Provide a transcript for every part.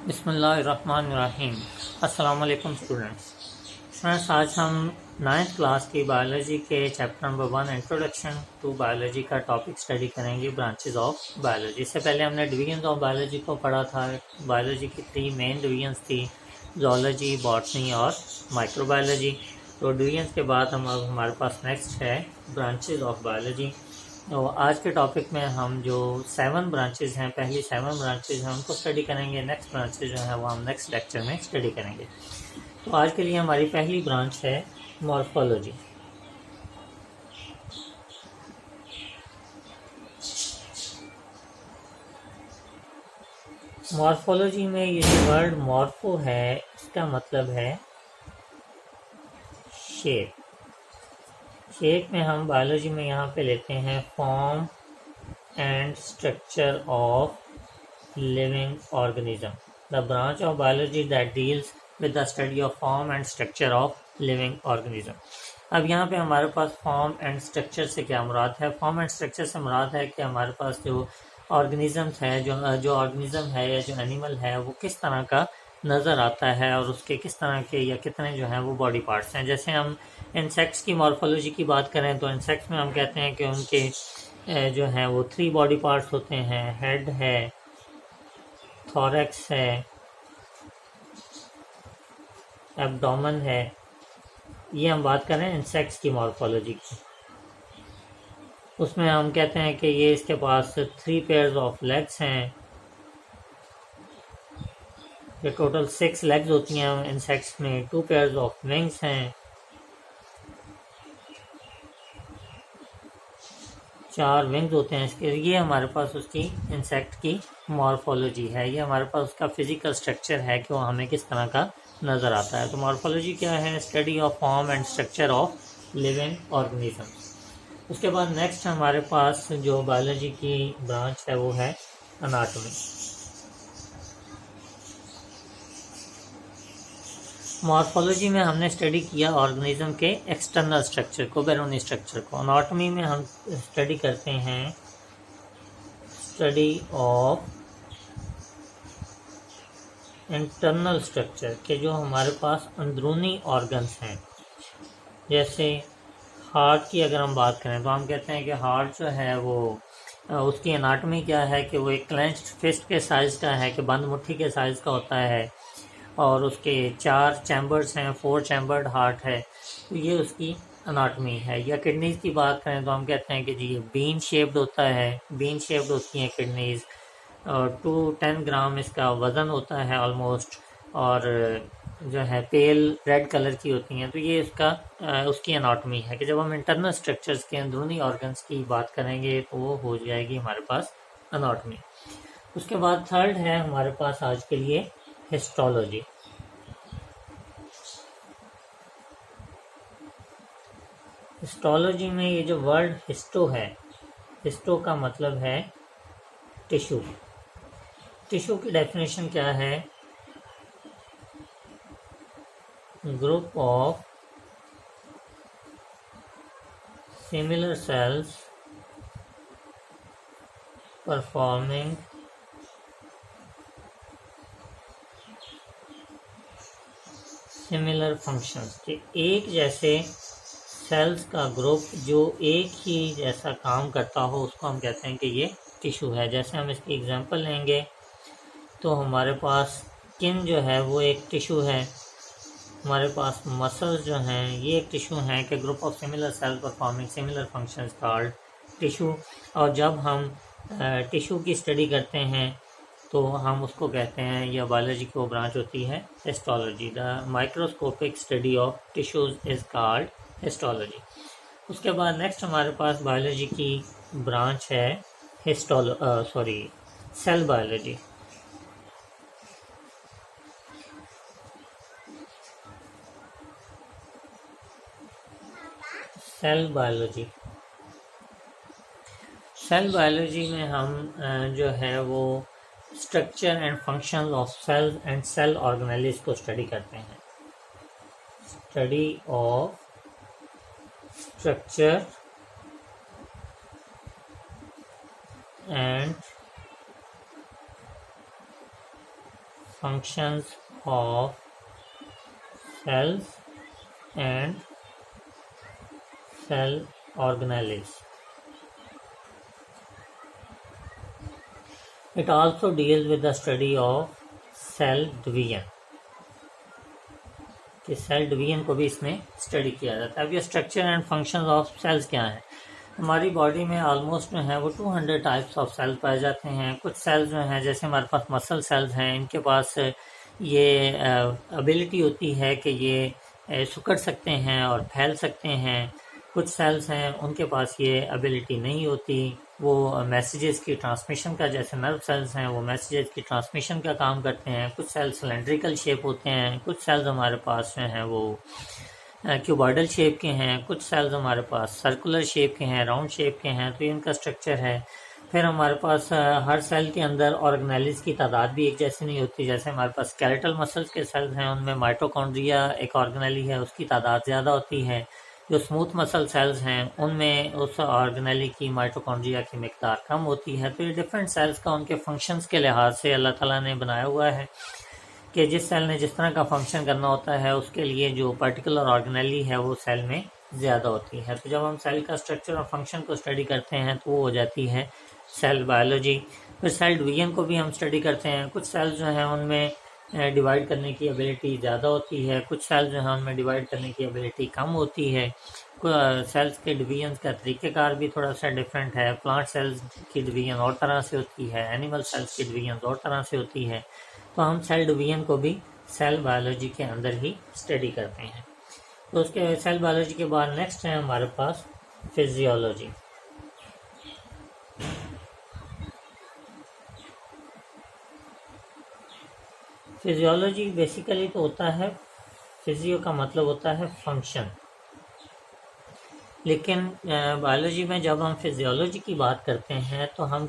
बिस्मिल्लाहिर्रहमानिर्रहीम। अस्सलाम वालेकुम स्टूडेंट्स। आज हम 9th क्लास की बायोलॉजी के chapter number 1 introduction to biology का टॉपिक स्टडी करेंगे, ब्रांचेस ऑफ बायोलॉजी। इससे पहले हमने डिवीजन ऑफ बायोलॉजी को पढ़ा था। बायोलॉजी की 3 मेन डिवीजन्स थी, ज़ूलॉजी, बॉटनी और माइक्रोबायोलॉजी। तो डिवीजन्स के बाद अब हमारे पास नेक्स्ट है ब्रांचेस ऑफ बायोलॉजी। तो आज के टॉपिक में हम जो 7 ब्रांचेज हैं, पहली 7 ब्रांचेज हैं, उनको स्टडी करेंगे। नेक्स्ट ब्रांचेज जो है वो हम नेक्स्ट लेक्चर में स्टडी करेंगे। तो आज के लिए हमारी पहली ब्रांच है मॉर्फोलॉजी। मॉर्फोलॉजी में ये जो वर्ड मॉर्फो है, इसका मतलब है शेप। शेप में हम बायोलॉजी में यहाँ पे लेते हैं form and structure of living organism. The branch of biology that deals with the study of form and structure of living organism. अब यहाँ पे हमारे पास फॉर्म एंड स्ट्रक्चर से क्या मुराद है? फॉर्म एंड स्ट्रक्चर से मुराद है कि हमारे पास जो ऑर्गेनिज्म है, जो ऑर्गेनिज्म है या जो एनिमल है, वो किस तरह का नज़र आता है और उसके किस तरह के या कितने जो हैं वो बॉडी पार्ट्स हैं। जैसे हम इंसेक्ट्स की मॉर्फोलॉजी की बात करें तो इंसेक्ट्स में हम कहते हैं कि उनके जो हैं वो 3 बॉडी पार्ट्स होते हैं। हेड है, थॉरैक्स है, एब्डोमेन है। ये हम बात करें इंसेक्ट्स की मॉर्फोलॉजी की। उसमें हम कहते हैं कि ये इसके पास 3 पेयर्स ऑफ लेग्स हैं। ये टोटल 6 लेग्स होती हैं इंसेक्ट्स में। 2 पेयर्स ऑफ विंग्स हैं, 4 विंग्स होते हैं इसके। ये हमारे पास उसकी इंसेक्ट की मॉर्फोलॉजी है। ये हमारे पास उसका फिजिकल स्ट्रक्चर है कि वो हमें किस तरह का नज़र आता है। तो मॉर्फोलॉजी क्या है? Study of form and structure of living organism. उसके बाद नेक्स्ट हमारे पास जो बायोलॉजी की ब्रांच है वो है अनाटॉमी। मॉर्फोलॉजी में हमने स्टडी किया ऑर्गेनिज्म के एक्सटर्नल स्ट्रक्चर को, बैरूनी स्ट्रक्चर को। अनाटॉमी में हम स्टडी करते हैं स्टडी ऑफ इंटरनल स्ट्रक्चर के, जो हमारे पास अंदरूनी ऑर्गन्स हैं। जैसे हार्ट की अगर हम बात करें तो हम कहते हैं कि हार्ट जो है वो उसकी अनाटॉमी क्या है कि वो एक क्लेंच्ड फिस्ट के साइज़ का है, कि बंद मुट्ठी के साइज़ का होता है, और उसके 4 चैम्बर्स हैं, 4 चैम्बर्ड हार्ट है। तो ये उसकी अनाटॉमी है। या किडनीज़ की बात करें तो हम कहते हैं कि जी ये बीन शेप्ड होता है, बीन शेप्ड होती हैं किडनीज़, और 210 ग्राम इसका वज़न होता है ऑलमोस्ट, और जो है पेल रेड कलर की होती हैं। तो ये उसकी अनाटॉमी है कि जब हम इंटरनल स्ट्रक्चर्स के अंदरूनी ऑर्गन्स की बात करेंगे तो वो हो जाएगी हमारे पास अनाटॉमी। उसके बाद थर्ड है हमारे पास आज के लिए हिस्टोलॉजी। हिस्टोलॉजी में ये जो वर्ड हिस्टो है, हिस्टो का मतलब है टिश्यू। टिश्यू की डेफिनेशन क्या है? Group of similar sales performing similar functions, के एक जैसे सेल्स का ग्रुप जो एक ही जैसा काम करता हो, उसको हम कहते हैं कि ये टिश्यू है। जैसे हम इसकी एग्जांपल लेंगे तो हमारे पास स्किन जो है वो एक टिश्यू है, हमारे पास मसल्स जो हैं ये एक टिश्यू हैं, कि group of similar sales performing similar functions called tissue. और जब हम टिश्यू की स्टडी करते हैं तो हम उसको कहते हैं, या बायोलॉजी की वो ब्रांच होती है histology. The microscopic study of tissues is called histology. उसके बाद नेक्स्ट हमारे पास बायोलॉजी की ब्रांच है cell biology. Cell biology, cell biology में हम जो है वो structure and function of cells and cell organelles को स्टडी करते हैं। Study of structure and functions of cells and cell organelles. It also deals with the study of cell division. कि cell division को भी इसमें स्टडी किया जाता है। अब ये structure and functions of cells क्या हैं? हमारी बॉडी में ऑलमोस्ट जो है वो 200 टाइप्स ऑफ सेल्स पाए जाते हैं। कुछ सेल्स जो हैं, जैसे हमारे पास मसल सेल्स हैं, इनके पास ये एबिलिटी होती है कि ये सिकुड़ सकते हैं और फैल सकते हैं। कुछ सेल्स हैं उनके पास ये एबिलिटी नहीं होती, वो मैसेजेस की ट्रांसमिशन का, जैसे नर्व सेल्स हैं वो मैसेजेस की ट्रांसमिशन का काम करते हैं। कुछ सेल्स सिलेंड्रिकल शेप होते हैं, कुछ सेल्स हमारे पास जो हैं वो क्यूबॉइडल शेप के हैं, कुछ सेल्स हमारे पास सर्कुलर शेप के हैं, राउंड शेप के हैं, तो इनका स्ट्रक्चर है। फिर हमारे पास हर सेल के अंदर ऑर्गेनेल्स की तादाद भी एक जैसी नहीं होती। जैसे हमारे पास स्केलेटल मसल्स के सेल्स हैं, उनमें माइटोकॉन्ड्रिया एक ऑर्गेनेली है, उसकी तादाद ज़्यादा होती है। जो स्मूथ मसल सेल्स हैं उनमें उस ऑर्गेनेली की माइटोकॉन्ड्रिया की मिकदार कम होती है। तो ये डिफरेंट सेल्स का उनके फंक्शंस के लिहाज से अल्लाह ताला ने बनाया हुआ है कि जिस सेल ने जिस तरह का फंक्शन करना होता है उसके लिए जो पर्टिकुलर ऑर्गेनेली है वो सेल में ज़्यादा होती है। तो जब हम सेल का स्ट्रक्चर और फंक्शन को स्टडी करते हैं तो वो हो जाती है सेल बायोलॉजी। फिर सेल डिवीजन को भी हम स्टडी करते हैं। कुछ सेल्स जो हैं उनमें डिवाइड करने की एबिलिटी ज़्यादा होती है, कुछ सेल्स जो हैं उनमें डिवाइड करने की एबिलिटी कम होती है। सेल्स के डिवीजन का तरीक़ेकार भी थोड़ा सा डिफरेंट है। प्लांट सेल्स की डिवीजन और तरह से होती है, एनिमल सेल्स की डिवीजन और तरह से होती है। तो हम सेल डिवीजन को भी सेल बायोलॉजी के अंदर ही स्टडी करते हैं। तो उसके सेल बायोलॉजी के बाद नेक्स्ट है हमारे पास फिजियोलॉजी। फिजियोलॉजी बेसिकली तो होता है, फिजियो का मतलब होता है फंक्शन, लेकिन बायोलॉजी में जब हम फिजियोलॉजी की बात करते हैं तो हम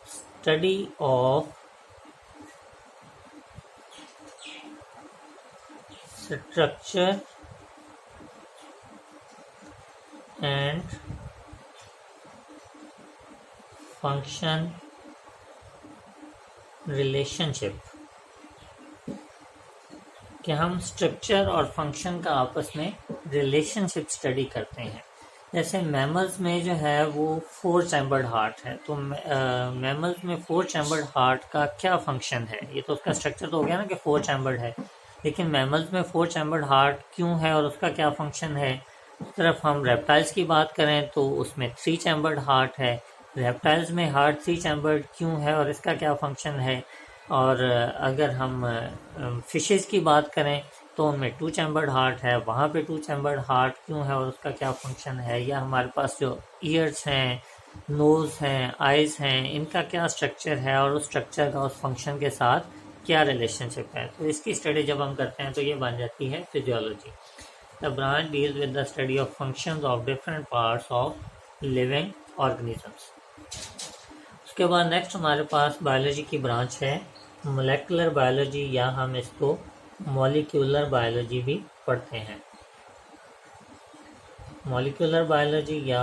study of structure and function relationship, कि हम स्ट्रक्चर और फंक्शन का आपस में रिलेशनशिप स्टडी करते हैं। जैसे मैमल्स में जो है वो 4 चैम्बर्ड हार्ट है, तो मैमल्स में 4 चैम्बर्ड हार्ट का क्या फंक्शन है? ये तो उसका स्ट्रक्चर तो हो गया ना कि 4 चैम्बर्ड है, लेकिन मैमल्स में 4 चैम्बर्ड हार्ट क्यों है और उसका क्या फंक्शन है? उस तरफ हम रेप्टाइल्स की बात करें तो उसमें 3 चैम्बर्ड हार्ट है। रेप्टाइल्स में हार्ट 3 चैम्बर्ड क्यों है और इसका क्या फंक्शन है? और अगर हम फिशेस की बात करें तो उनमें 2 चैम्बर्ड हार्ट है, वहाँ पे 2 चैम्बर्ड हार्ट क्यों है और उसका क्या फंक्शन है? या हमारे पास जो ईयर्स हैं, नोज़ हैं, आइज़ हैं, इनका क्या स्ट्रक्चर है और उस स्ट्रक्चर का उस फंक्शन के साथ क्या रिलेशनशिप है? तो इसकी स्टडी जब हम करते हैं तो ये बन जाती है physiology. The branch deals with the study of functions of different parts of living organisms. उसके बाद नेक्स्ट हमारे पास बायोलॉजी की ब्रांच है मोलेकुलर बायोलॉजी, या हम इसको मॉलिक्यूलर बायोलॉजी भी पढ़ते हैं। मॉलिक्यूलर बायोलॉजी या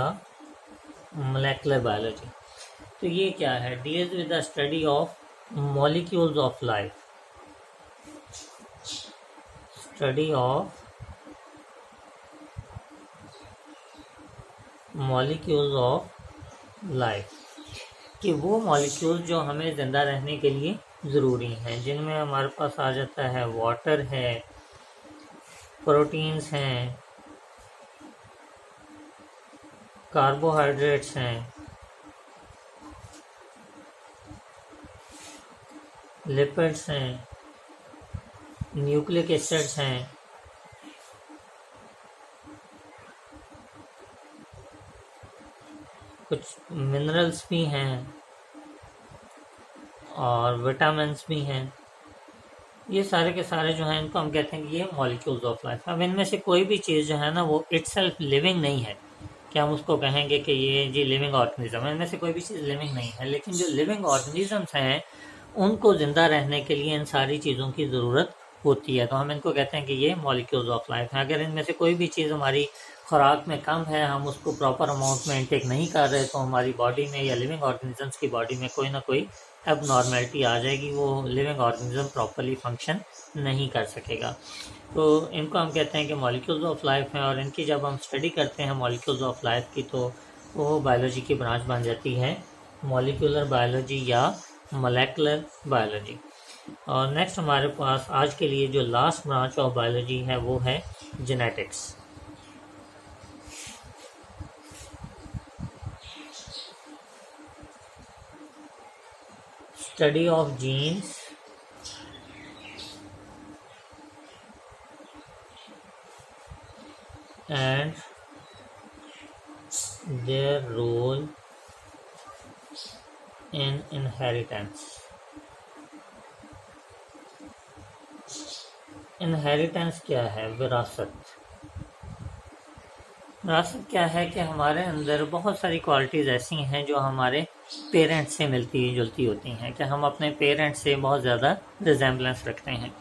मोलेकुलर बायोलॉजी, तो ये क्या है? Deals with the study of molecules of life, study of molecules of life, कि वो मॉलिक्यूल्स जो हमें ज़िंदा रहने के लिए ज़रूरी हैं, जिनमें हमारे पास आ जाता है वाटर है, प्रोटीन्स हैं, कार्बोहाइड्रेट्स हैं, लिपिड्स हैं, न्यूक्लिक एसिड्स हैं, कुछ मिनरल्स भी हैं और विटामिन्स भी हैं। ये सारे के सारे जो हैं इनको हम कहते हैं कि ये मॉलिक्यूल्स ऑफ लाइफ। अब इनमें से कोई भी चीज़ जो है ना वो इटसेल्फ लिविंग नहीं है कि हम उसको कहेंगे कि ये जी लिविंग ऑर्गेनिज्म है। इनमें से कोई भी चीज़ लिविंग नहीं है, लेकिन जो लिविंग ऑर्गेनिजम्स हैं उनको ज़िंदा रहने के लिए इन सारी चीज़ों की ज़रूरत होती है, तो हम इनको कहते हैं कि ये मॉलिक्यूल्स ऑफ लाइफ हैं। अगर इनमें से कोई भी चीज़ हमारी खुराक में कम है, हम उसको प्रॉपर अमाउंट में इंटेक नहीं कर रहे, तो हमारी बॉडी में या लिविंग ऑर्गेनिजम्स की बॉडी में कोई ना कोई एबनॉर्मेलिटी आ जाएगी, वो लिविंग ऑर्गेनिज्म प्रॉपरली फंक्शन नहीं कर सकेगा। तो इनको हम कहते हैं कि मॉलिक्यूल्स ऑफ लाइफ हैं, और इनकी जब हम स्टडी करते हैं मॉलिक्यूल्स ऑफ लाइफ की, तो वो बायोलॉजी की ब्रांच बन जाती है मॉलिक्यूलर बायोलॉजी या मोलेकुलर बायोलॉजी। और नेक्स्ट हमारे पास आज के लिए जो लास्ट ब्रांच ऑफ बायोलॉजी है वो है genetics. Study of genes and their role in inheritance। Inheritance क्या है? विरासत। विरासत क्या है कि हमारे अंदर बहुत सारी क्वालिटीज़ ऐसी हैं जो हमारे पेरेंट्स से मिलती जुलती होती हैं, कि हम अपने पेरेंट्स से बहुत ज़्यादा रिजेम्बलेंस रखते हैं।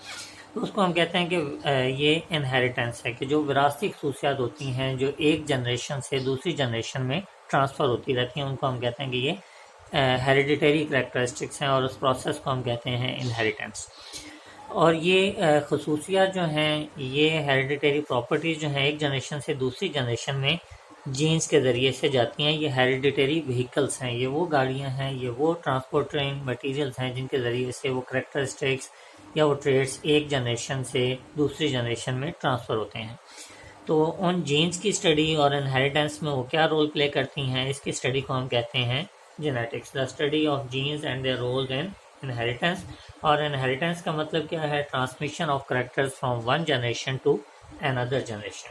तो उसको हम कहते हैं कि ये इनहेरिटेंस है, कि जो विरासती खसूसियात होती हैं जो एक जनरेशन से दूसरी जनरेशन में ट्रांसफ़र होती रहती हैं, उनको हम कहते हैं कि ये हेरिडिटरी करैक्टरिस्टिक्स हैं, और उस प्रोसेस को हम कहते हैं इनहेरिटेंस। और ये खसूसियात जो हैं, ये हेरिडिटरी प्रॉपर्टीज़ जो हैं, एक जनरेशन से दूसरी जनरेशन में जीन्स के ज़रिए से जाती हैं। ये हेरिडिटरी व्हीकल्स हैं, ये वो गाड़ियाँ हैं, ये वो ट्रांसपोर्टिंग मटीरियल्स हैं जिनके ज़रिए से वो करैक्टरिस्टिक्स या वो ट्रेड्स एक जनरेशन से दूसरी जनरेशन में ट्रांसफ़र होते हैं। तो उन जीन्स की स्टडी और इनहेरिटेंस में वो क्या रोल प्ले करती हैं, इसकी स्टडी को हम कहते हैं genetics. The study of genes and their role in inheritance. और इनहेरिटेंस का मतलब क्या है? Transmission of characters from one generation to another generation.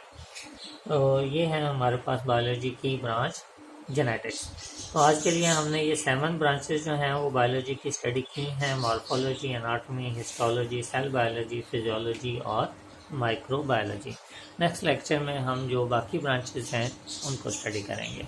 तो ये है हमारे पास बायोलॉजी की ब्रांच जेनेटिक्स। तो आज के लिए हमने ये 7 ब्रांचेस जो हैं वो बायोलॉजी की स्टडी की हैं: morphology, anatomy, histology, cell biology, physiology और माइक्रोबायोलॉजी। नेक्स्ट लेक्चर में हम जो बाकी ब्रांचेस हैं उनको स्टडी करेंगे।